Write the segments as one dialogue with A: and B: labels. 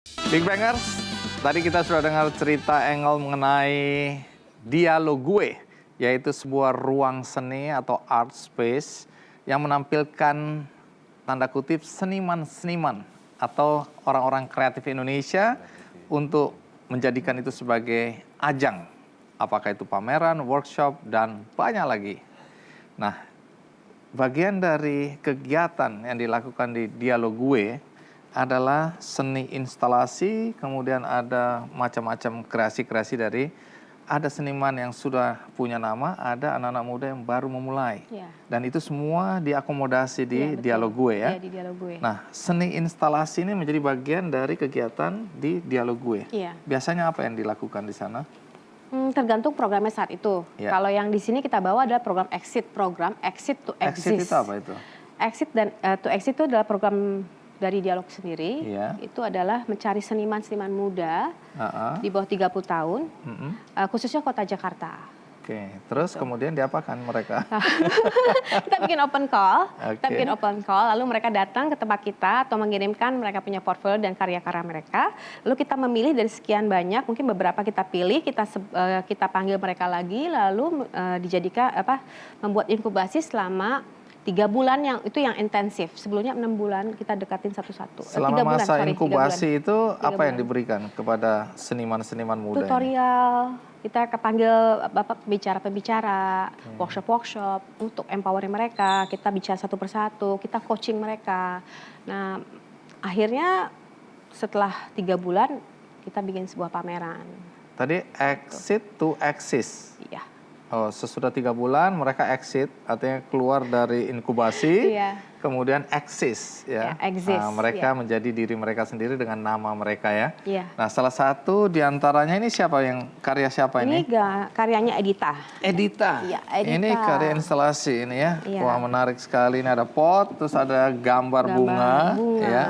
A: Big Bangers, tadi kita sudah dengar cerita Engel mengenai Dialogue, yaitu sebuah ruang seni atau art space yang menampilkan tanda kutip seniman-seniman atau orang-orang kreatif Indonesia untuk menjadikan itu sebagai ajang. Apakah itu pameran, workshop, dan banyak lagi. Nah, bagian dari kegiatan yang dilakukan di Dialogue adalah seni instalasi, kemudian ada macam-macam kreasi-kreasi dari ada seniman yang sudah punya nama, ada anak-anak muda yang baru memulai.
B: Ya.
A: Dan itu semua diakomodasi di
B: Betul.
A: Dialogue ya.
B: Ya, di Dialogue.
A: Nah, seni instalasi ini menjadi bagian dari kegiatan di Dialogue.
B: Iya.
A: Biasanya apa yang dilakukan di sana?
B: Tergantung programnya saat itu.
A: Ya.
B: Kalau yang di sini kita bawa adalah program Exit to Exist.
A: Exit itu apa itu?
B: Exit dan to Exit itu adalah program dari Dialog sendiri.
A: Iya.
B: Itu adalah mencari seniman-seniman muda di bawah 30 tahun, khususnya kota Jakarta.
A: Oke, terus kemudian diapakan mereka?
B: Kita bikin open call,
A: Oke.
B: lalu mereka datang ke tempat kita atau mengirimkan mereka punya portfolio dan karya-karya mereka. Lalu kita memilih dari sekian banyak, mungkin beberapa kita pilih, kita panggil mereka lagi, lalu dijadikan membuat inkubasi selama 3 bulan yang intensif. Sebelumnya 6 bulan kita dekatin satu-satu.
A: Selama masa inkubasi itu apa
B: bulan.
A: yang diberikan kepada seniman-seniman muda?
B: Tutorial, kita kepanggil pembicara-pembicara, workshop-workshop untuk empowering mereka. Kita bicara satu persatu, kita coaching mereka. Nah, akhirnya setelah 3 bulan kita bikin sebuah pameran.
A: Tadi exit to exist.
B: Iya.
A: Oh, sesudah 3 bulan mereka exit, artinya keluar dari inkubasi,
B: Iya.
A: kemudian exist, ya.
B: Ya, exist,
A: Nah, mereka
B: ya.
A: menjadi diri mereka sendiri dengan nama mereka ya.
B: Iya.
A: Nah, salah satu diantaranya ini siapa karya siapa
B: Ini
A: ini?
B: karyanya Edita.
A: Edita.
B: Iya, Edita.
A: Ini karya instalasi ini ya.
B: Iya.
A: Wah, menarik sekali. Ini ada pot, terus ada gambar bunga, ya.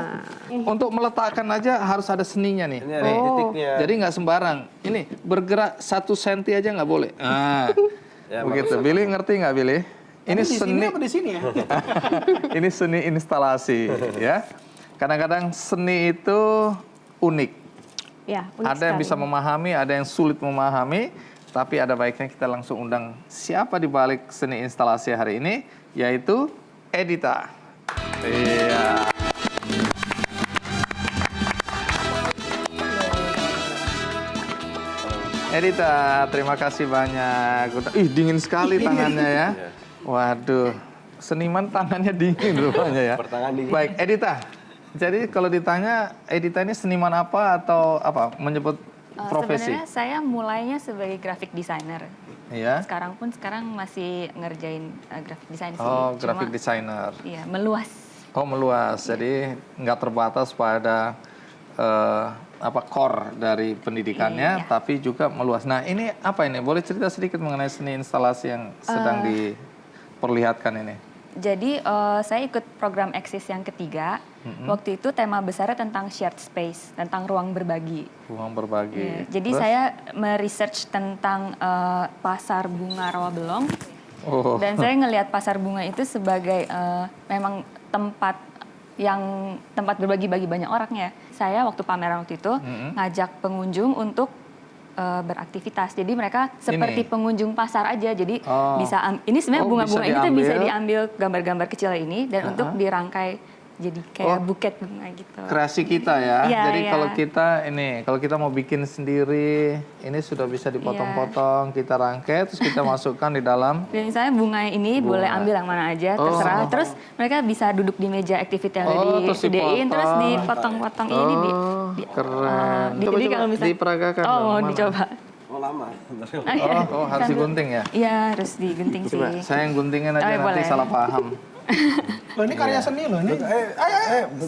A: Untuk meletakkan aja harus ada seninya nih.
C: Ini ada
A: Nih.
C: titiknya.
A: Jadi nggak sembarang. Ini bergerak 1 senti aja nggak boleh. Nah,
C: Ya,
A: begitu. Billy ngerti nggak Billy? Ini
D: di
A: seni.
D: sini apa di sini ya?
A: Ini seni instalasi, ya. Kadang-kadang seni itu unik.
B: Ya, unik
A: Ada yang
B: sekali.
A: bisa memahami, ada yang sulit memahami, tapi ada baiknya kita langsung undang siapa di balik seni instalasi hari ini, yaitu Edita. Iya. Edita, terima kasih banyak. Ih, dingin sekali tangannya ya. Waduh, seniman tangannya dingin rupanya ya.
C: Pertangan dingin.
A: Baik, Edita. Jadi kalau ditanya, Edita ini seniman apa atau apa? Menyebut profesi?
E: Sebenarnya saya mulainya sebagai graphic designer.
A: Iya.
E: Sekarang masih ngerjain graphic design sih.
A: Oh,
E: Cuma,
A: graphic designer.
E: Iya, meluas.
A: Oh, meluas. Jadi nggak terbatas pada core dari pendidikannya,
E: Iya.
A: tapi juga meluas. Nah, ini apa ini? Boleh cerita sedikit mengenai seni instalasi yang sedang diperlihatkan ini?
E: Jadi saya ikut program Exist yang ketiga. Waktu itu tema besarnya tentang shared space, tentang ruang berbagi.
A: Ruang berbagi.
E: Iya, jadi
A: Terus?
E: saya meresearch tentang pasar bunga Rawabelong.
A: Oh.
E: Dan saya ngelihat pasar bunga itu sebagai memang tempat berbagi bagi banyak orang ya. Saya waktu pameran waktu itu ngajak pengunjung untuk beraktivitas. Jadi mereka seperti pengunjung pasar aja. Jadi ini sebenarnya bunga-bunga ini tuh bisa diambil gambar-gambar kecil ini dan untuk dirangkai jadi kayak buket bunga gitu.
A: Kreasi kita ya.
E: Iya,
A: Jadi
E: iya.
A: kalau kita mau bikin sendiri, ini sudah bisa dipotong-potong, kita rangkai, terus kita masukkan di dalam.
E: Dan misalnya bunga ini boleh ambil yang mana aja, terserah. Terus mereka bisa duduk di meja activity yang udah
A: terus
E: disediain,
A: dipotong.
E: terus dipotong-potong ini
A: Keren.
E: jadi kalau misalnya
A: diperagakan.
E: mau
A: dong, mana?
E: dicoba.
C: Oh, lama.
A: Harus digunting ya?
E: Iya, harus digunting sih.
A: Coba, saya yang guntingin aja nanti
E: boleh.
A: salah paham.
D: Loh, ini karya seni loh ini.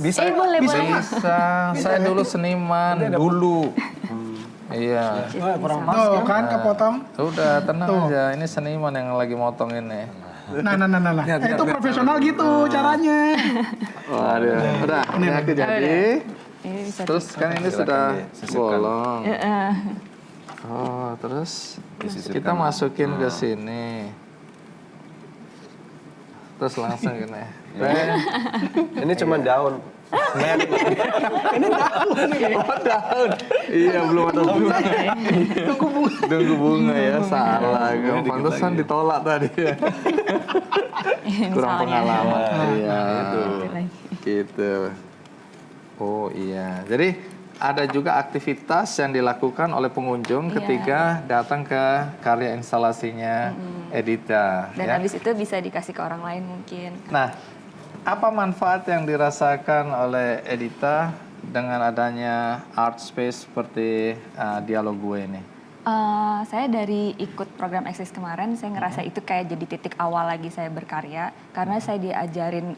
C: Bisa.
E: Boleh.
A: Bisa. Saya dulu seniman dulu. Iya.
D: Tuh kan kepotong.
A: Udah tenang aja. Ini seniman yang lagi motong ini.
D: Nah. Itu profesional gitu caranya.
A: Waduh. Udah. Ini aku jadi.
E: Ini bisa
A: Terus kan ini sudah bolong. Oh, terus kita masukin ke sini. Terus langsung gini.
C: Ini cuma daun.
A: Oh, daun. Iya, belum ada bunga. Tunggu bunga ya, salah. Pantesan ditolak tadi ya. Kurang pengalaman. Iya, gitu. Oh iya, jadi ada juga aktivitas yang dilakukan oleh pengunjung ketika datang ke karya instalasinya Edita.
E: Dan
A: ya.
E: habis itu bisa dikasih ke orang lain mungkin.
A: Nah, apa manfaat yang dirasakan oleh Edita dengan adanya art space seperti Dialog Gue ini?
E: Saya dari ikut program Eksis kemarin, saya ngerasa itu kayak jadi titik awal lagi saya berkarya. Karena saya diajarin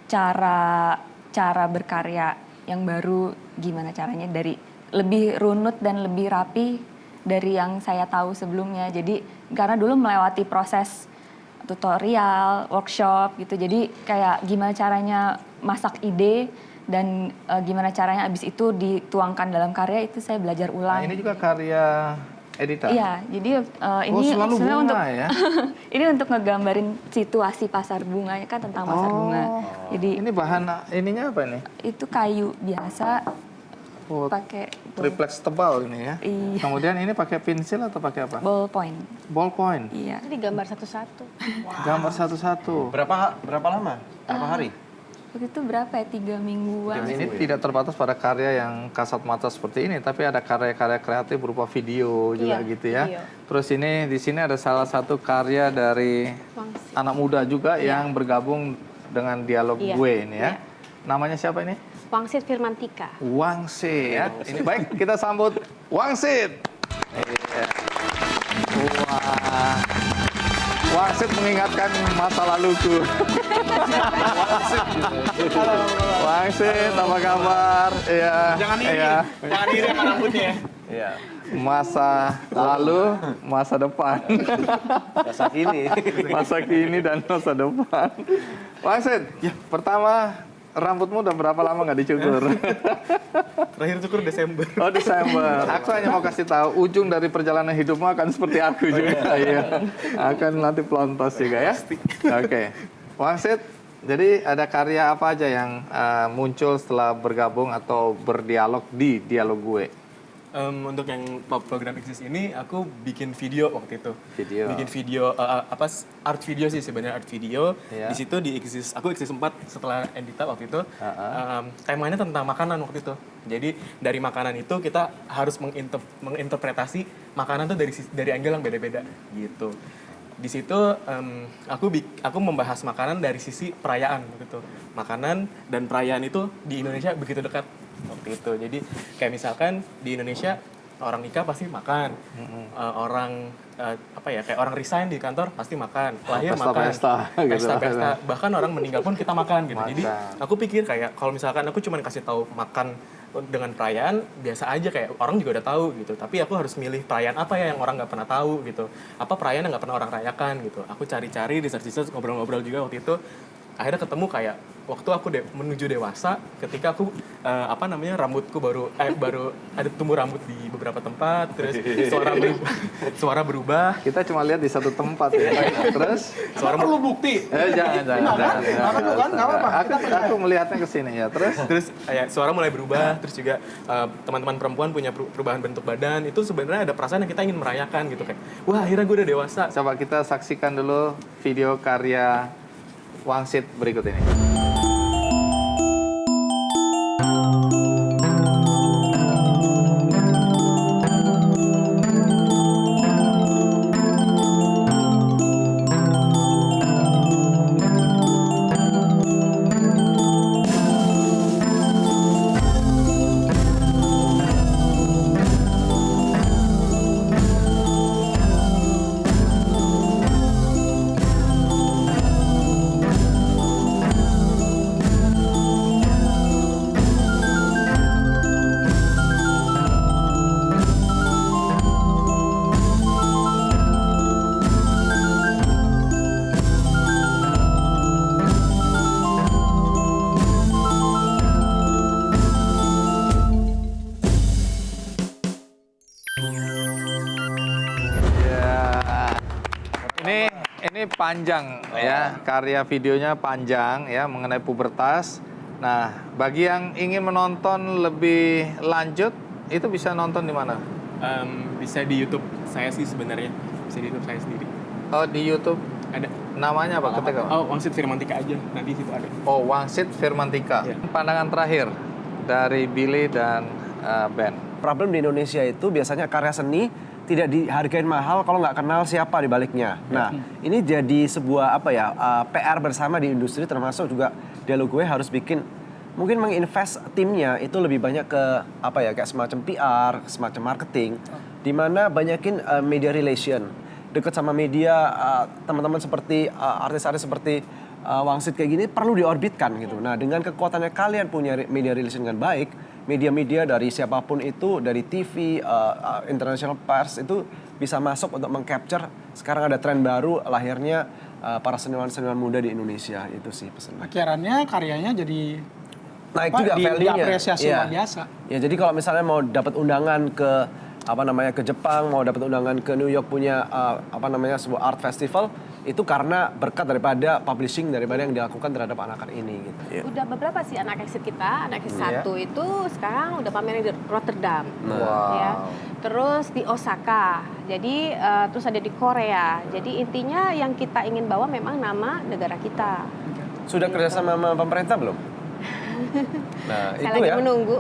E: cara berkarya yang baru, gimana caranya dari lebih runut dan lebih rapi dari yang saya tahu sebelumnya. Jadi karena dulu melewati proses tutorial, workshop gitu. Jadi kayak gimana caranya masak ide dan gimana caranya abis itu dituangkan dalam karya itu saya belajar ulang.
A: Nah, ini juga karya Edita?
E: Iya, jadi ini
A: selalu
E: sebenarnya
A: bunga
E: untuk
A: ya?
E: ini untuk ngegambarin situasi pasar bunganya kan tentang pasar bunga. Jadi
A: Ini bahan ininya apa ini?
E: itu kayu biasa
A: Oh,
E: pakai
A: triplex tebal ini ya.
E: Iya.
A: Kemudian ini pakai pensil atau pakai apa?
E: ballpoint.
A: Ballpoint.
E: Iya.
B: Jadi gambar satu-satu.
A: Gambar satu-satu.
C: Berapa lama? Berapa hari?
E: Waktu itu berapa ya? 3 mingguan.
A: Ini tidak terbatas pada karya yang kasat mata seperti ini, tapi ada karya-karya kreatif berupa video juga
B: Iya,
A: gitu ya.
B: video.
A: Terus ini di sini ada salah satu karya dari
B: Wangsit.
A: anak muda juga yang bergabung dengan Dialog
B: Iya,
A: Gue ini ya.
B: iya.
A: Namanya siapa ini?
B: Wangsit Firmantika.
A: Wangsit. Ya. Ini baik kita sambut Wangsit. Iya. Wah. Wangsit mengingatkan masa laluku. Wangsit, apa kabar? Iya.
C: Jangan iri,
A: Iya.
C: jangan iri sama rambutnya. Iya.
A: Masa lalu, masa depan.
C: Masa kini.
A: Masa kini dan masa depan. Wangsit, pertama rambutmu udah berapa lama nggak dicukur?
C: Terakhir cukur Desember.
A: Oh, Desember. Aku hanya mau kasih tahu ujung dari perjalanan hidupmu akan seperti aku juga. Iya. Akan nanti pelontos juga ya. Oke. Wangsit, jadi ada karya apa aja yang muncul setelah bergabung atau berdialog di Dialog Gue?
F: Untuk yang program Exist ini aku bikin video waktu itu.
A: Video.
F: Bikin video art video sih sebenarnya art video.
A: Iya.
F: Di situ di Exist aku Exist 4 setelah Edita waktu itu. Temanya tentang makanan waktu itu. Jadi dari makanan itu kita harus menginterpretasi makanan tuh dari angle yang beda-beda gitu. Di situ aku membahas makanan dari sisi perayaan gitu. Makanan dan perayaan itu di Indonesia begitu dekat waktu itu. Jadi kayak misalkan di Indonesia orang nikah pasti makan, orang kayak orang resign di kantor pasti makan, lahir makan, pesta-pesta, bahkan orang meninggal pun kita makan gitu. Jadi aku pikir kayak kalau misalkan aku cuma kasih tahu makan dengan perayaan biasa aja kayak orang juga udah tahu gitu, tapi aku harus milih perayaan apa ya yang orang nggak pernah tahu gitu, apa perayaan yang nggak pernah orang rayakan gitu. Aku cari-cari research ngobrol-ngobrol juga waktu itu, akhirnya ketemu kayak waktu aku menuju dewasa, ketika aku rambutku baru ada tumbuh rambut di beberapa tempat, terus suara berubah.
A: Kita cuma lihat di satu tempat ya. Terus
C: Suara perlu bukti.
A: jangan. Aku melihatnya ke sini ya.
F: Terus kayak suara mulai berubah, terus juga teman-teman perempuan punya perubahan bentuk badan. Itu sebenarnya ada perasaan yang kita ingin merayakan gitu kayak, wah akhirnya gue udah dewasa.
A: Coba kita saksikan dulu video karya Wangsit berikut ini. Ini panjang ya, karya videonya panjang ya mengenai pubertas. Nah, bagi yang ingin menonton lebih lanjut, itu bisa nonton di mana?
F: Bisa di YouTube saya sih sebenarnya. Bisa di YouTube saya sendiri.
A: Oh, di YouTube.
F: Ada.
A: Namanya apa? Ketika.
F: Oh, Wangsit Firmantika aja. Nanti situ ada.
A: Oh, Wangsit Firmantika.
F: Iya.
A: Pandangan terakhir dari Billy dan Ben.
G: Problem di Indonesia itu biasanya karya seni tidak dihargain mahal kalau nggak kenal siapa di baliknya. Nah, ini jadi sebuah PR bersama di industri, termasuk juga Dialog Gue harus bikin, mungkin menginvest timnya itu lebih banyak ke kayak semacam PR, semacam marketing, di mana banyakin media relation, deket sama media, teman-teman seperti artis-artis seperti Wangsit kayak gini perlu diorbitkan gitu. Nah, dengan kekuatannya kalian punya media relation dengan baik, media-media dari siapapun itu, dari TV, international pers itu bisa masuk untuk meng-capture. Sekarang ada tren baru lahirnya para seniman-seniman muda di Indonesia, itu sih pesannya.
D: Akhirnya karyanya jadi
G: Naik juga value-nya.
D: diapresiasi
G: Iya.
D: luar biasa.
G: Ya, jadi kalau misalnya mau dapat undangan ke ke Jepang, mau dapat undangan ke New York punya sebuah art festival, itu karena berkat daripada publishing daripada yang dilakukan terhadap anak-anak ini gitu.
B: Udah beberapa sih anak exit kita, anak exit 1 itu sekarang udah pameran di Rotterdam.
A: Wow.
B: Ya. Terus di Osaka. Jadi terus ada di Korea. Jadi intinya yang kita ingin bawa memang nama negara kita.
G: Sudah kerjasama sama pemerintah belum? Nah,
B: Saya
G: itu
B: lagi
G: ya.
B: menunggu.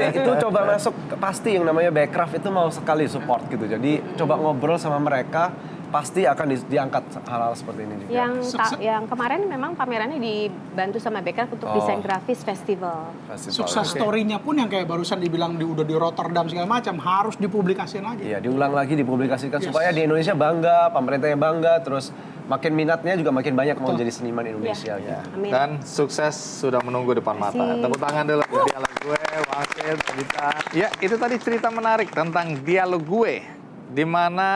G: itu coba masuk, pasti yang namanya Backcraft itu mau sekali support gitu. Jadi coba ngobrol sama mereka, pasti akan diangkat hal-hal seperti ini juga.
B: Yang kemarin memang pamerannya dibantu sama Backcraft untuk desain grafis festival.
D: Sukses story-nya pun yang kayak barusan dibilang udah di Rotterdam segala macam harus dipublikasikan lagi.
G: Iya, diulang lagi, dipublikasikan supaya di Indonesia bangga, pemerintahnya bangga, terus makin minatnya juga makin banyak mau jadi seniman Indonesia.
B: Iya.
G: Gitu.
B: Amin.
A: Dan sukses sudah menunggu depan mata. Tepuk tangan dulu buat Dialog Gue, Wangsit, Dita. Ya, itu tadi cerita menarik tentang Dialog Gue, di mana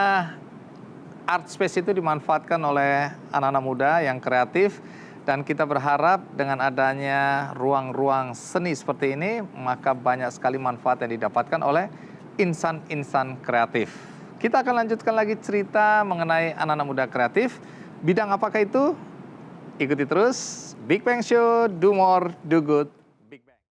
A: art space itu dimanfaatkan oleh anak-anak muda yang kreatif, dan kita berharap dengan adanya ruang-ruang seni seperti ini, maka banyak sekali manfaat yang didapatkan oleh insan-insan kreatif. Kita akan lanjutkan lagi cerita mengenai anak-anak muda kreatif. Bidang apakah itu? Ikuti terus Big Bang Show, Do More, Do Good,